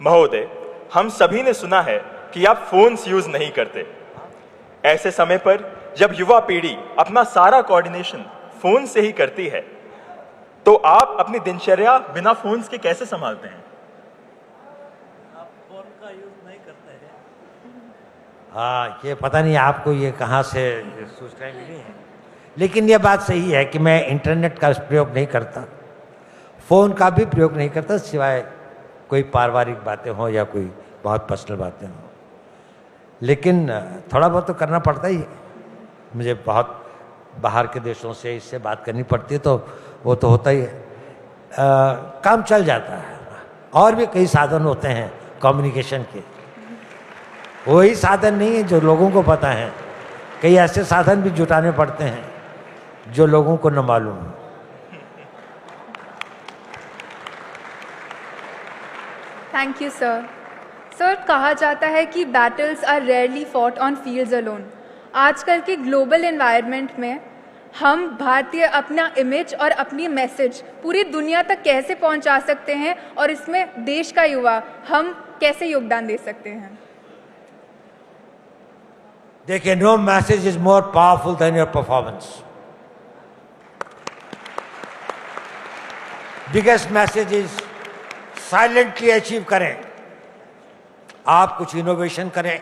महोदय, हम सभी ने सुना है कि आप फोन्स यूज नहीं करते। ऐसे समय पर जब युवा पीढ़ी अपना सारा कोऑर्डिनेशन फोन से ही करती है, तो आप अपनी दिनचर्या बिना फोन्स के कैसे संभालते हैं? आप फोन का यूज नहीं करते हैं? हाँ, ये पता नहीं आपको ये कहाँ से सूचनाएं मिली हैं, लेकिन ये बात सही है कि मैं इंटरनेट का प्रयोग नहीं करता, फ़ोन का भी प्रयोग नहीं करता, सिवाय कोई पारिवारिक बातें हों या कोई बहुत पर्सनल बातें हों। लेकिन थोड़ा बहुत तो करना पड़ता ही है। मुझे बहुत बाहर के देशों से इससे बात करनी पड़ती है, तो वो तो होता ही है। काम चल जाता है। और भी कई साधन होते हैं कम्युनिकेशन के, वही साधन नहीं है जो लोगों को पता है। कई ऐसे साधन भी जुटाने पड़ते हैं जो लोगों को न मालूम हो। Thank you sir. सर, कहा जाता है कि battles are rarely fought on fields alone. आजकल के ग्लोबल एनवायरनमेंट में हम भारतीय अपना इमेज और अपनी मैसेज पूरी दुनिया तक कैसे पहुंचा सकते हैं, और इसमें देश का युवा हम कैसे योगदान दे सकते हैं? देखिए, no message is more powerful than your performance. Biggest message is silently achieve करें। आप कुछ इनोवेशन करें,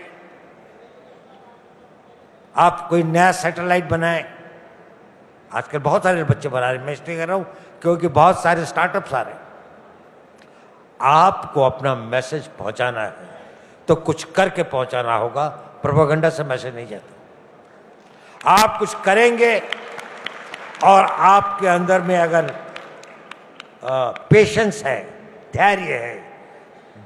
आप कोई नया सैटेलाइट बनाएं। आजकल बहुत सारे बच्चे बना रहे हैं, मैं इसलिए कर रहा हूं क्योंकि बहुत सारे स्टार्टअप्स आ रहे हैं। आपको अपना मैसेज पहुंचाना है तो कुछ करके पहुंचाना होगा, प्रोपेगेंडा से मैसेज नहीं जाता। आप कुछ करेंगे और आपके अंदर में अगर पेशेंस है, धैर्य है,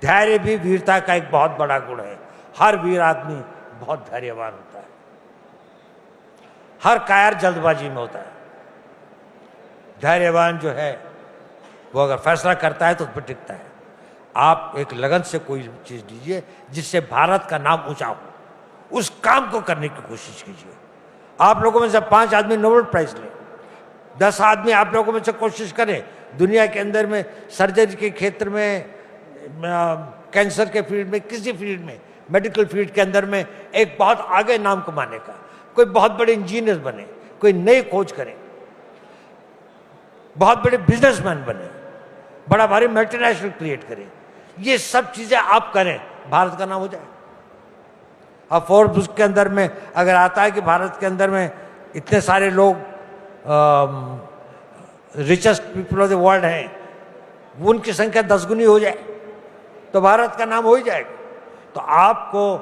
धैर्य भी वीरता का एक बहुत बड़ा गुण है। हर वीर आदमी बहुत धैर्यवान होता है। हर कायर जल्दबाजी में होता है। धैर्यवान जो है वो अगर फैसला करता है तो उस पर टिकता है। आप एक लगन से कोई चीज लीजिए जिससे भारत का नाम ऊंचा हो, उस काम को करने की कोशिश कीजिए। आप लोगों में से 5 आदमी नोबेल प्राइज लें, 10 आदमी आप लोगों में से कोशिश करें दुनिया के अंदर में सर्जरी के क्षेत्र में, कैंसर के फील्ड में, किसी फील्ड में, मेडिकल फील्ड के अंदर में एक बहुत आगे नाम कमाने का। कोई बहुत बड़े इंजीनियर बने, कोई नई खोज करें, बहुत बड़े बिजनेसमैन बने, बड़ा भारी मल्टीनेशनल क्रिएट करें। ये सब चीजें आप करें, भारत का नाम हो जाए। अब फोर्ब्स के अंदर में अगर आता है कि भारत के अंदर में इतने सारे लोग richest people of the world हैं, उनकी संख्या 10 गुनी हो जाए तो भारत का नाम हो ही जाएगा। तो आपको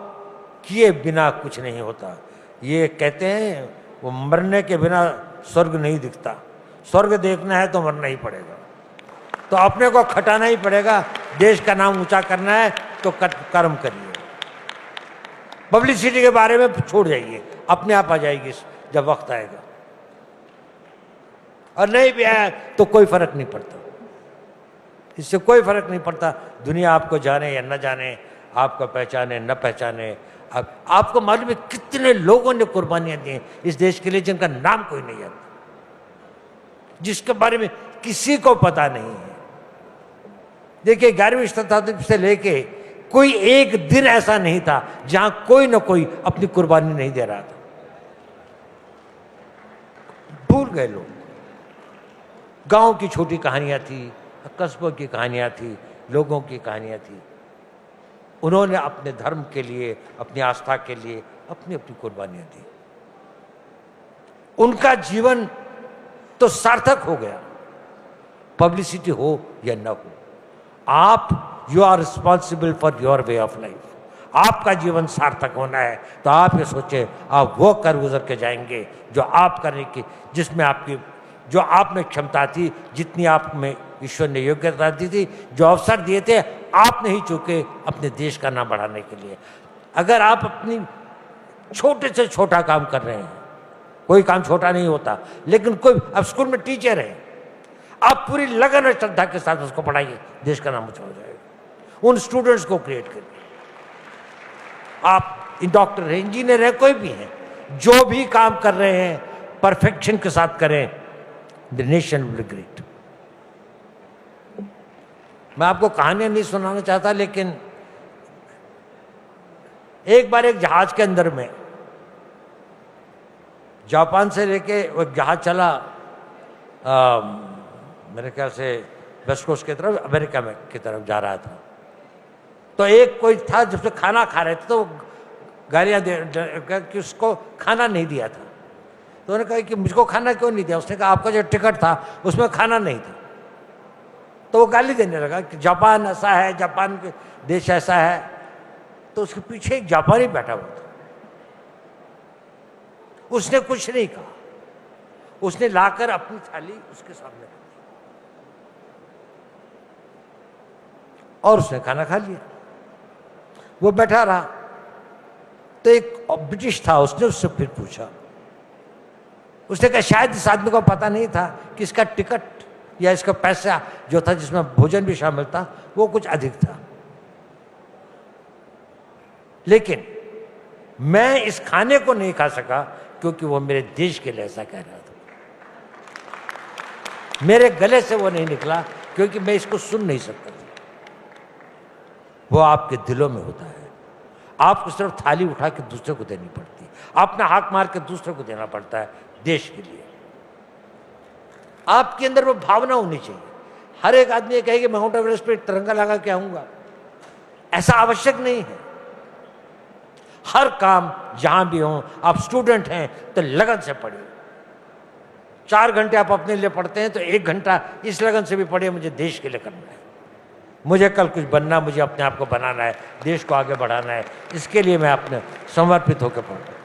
किए बिना कुछ नहीं होता। ये कहते हैं वो मरने के बिना स्वर्ग नहीं दिखता। स्वर्ग देखना है तो मरना ही पड़ेगा, तो अपने को खटाना ही पड़ेगा। देश का नाम ऊंचा करना है तो कर्म करिए। पब्लिसिटी के बारे में छोड़ जाइए, अपने आप आ जाएगी जब वक्त आएगा। और नहीं भी आया तो कोई फर्क नहीं पड़ता, इससे कोई फर्क नहीं पड़ता। दुनिया आपको जाने या न जाने, आपको पहचाने न पहचाने। अब आपको मालूम है कितने लोगों ने कुर्बानियां दी इस देश के लिए जिनका नाम कोई नहीं आता, जिसके बारे में किसी को पता नहीं है। देखिए, 11वीं शताब्दी से लेके कोई एक दिन ऐसा नहीं था जहां कोई ना कोई अपनी कुर्बानी नहीं दे रहा था। भूल गए लोग। गांव की छोटी कहानियां थी, कस्बों की कहानियां थी, लोगों की कहानियां थी। उन्होंने अपने धर्म के लिए, अपनी आस्था के लिए अपनी अपनी कुर्बानियां दी। उनका जीवन तो सार्थक हो गया, पब्लिसिटी हो या न हो। आप you are responsible for your way of life. आपका जीवन सार्थक होना है तो आप ये सोचें, आप वो कर गुजर के जाएंगे जो आप करने की, जिसमें आपकी, जो आप में क्षमता थी, जितनी आप में ईश्वर ने योग्यता दी थी, जो अवसर दिए थे, आप नहीं चूके अपने देश का नाम बढ़ाने के लिए। अगर आप अपनी छोटे से छोटा काम कर रहे हैं, कोई काम छोटा नहीं होता, लेकिन कोई, अब स्कूल में टीचर है, आप पूरी लगन और श्रद्धा के साथ उसको पढ़ाइए, देश का नाम ऊंचा हो जाएगा। उन स्टूडेंट्स को क्रिएट करिए। आप डॉक्टर हैं, इंजीनियर हैं, कोई भी हैं, जो भी काम कर रहे हैं परफेक्शन के साथ करें, the nation will be great. मैं आपको कहानियां नहीं सुनाना चाहता, लेकिन एक बार एक जहाज के अंदर में जापान से लेके वो जहाज चला मेरे ख्याल से वेस्ट कोस्ट की तरफ, अमेरिका में की तरफ जा रहा था। तो एक कोई था जब से खाना खा रहे थे तो गालियां दे कि उसको खाना नहीं दिया था। तो उन्होंने कहा कि मुझको खाना क्यों नहीं दिया? उसने कहा आपका जो टिकट था उसमें खाना नहीं था। तो वो गाली देने लगा कि जापान ऐसा है, जापान के देश ऐसा है। तो उसके पीछे एक जापानी बैठा हुआ था, उसने कुछ नहीं कहा, उसने लाकर अपनी थाली उसके सामने रख दी और उसने खाना खा लिया। वो बैठा रहा तो एक ब्रिटिश था, उसने उससे फिर पूछा, उसने कहा शायद इस आदमी को पता नहीं था कि इसका टिकट या इसका पैसा जो था जिसमें भोजन भी शामिल था वो कुछ अधिक था, लेकिन मैं इस खाने को नहीं खा सका क्योंकि वो मेरे देश के लिए ऐसा कह रहा था। मेरे गले से वो नहीं निकला क्योंकि मैं इसको सुन नहीं सकता था। वो आपके दिलों में होता है। आपको सिर्फ थाली उठा के दूसरे को देनी पड़ती है, अपना हाथ मार के दूसरे को देना पड़ता है देश के लिए। आपके अंदर वो भावना होनी चाहिए। हर एक आदमी ये कहे कि माउंट एवरेस्ट पे तिरंगा लगा के आऊंगा, ऐसा आवश्यक नहीं है। हर काम जहां भी हो, आप स्टूडेंट हैं तो लगन से पढ़िए। 4 घंटे आप अपने लिए पढ़ते हैं तो 1 घंटा इस लगन से भी पढ़िए, मुझे देश के लिए करना है, मुझे कल कुछ बनना, मुझे अपने आप को बनाना है, देश को आगे बढ़ाना है, इसके लिए मैं अपने समर्पित होकर पढ़ूँ।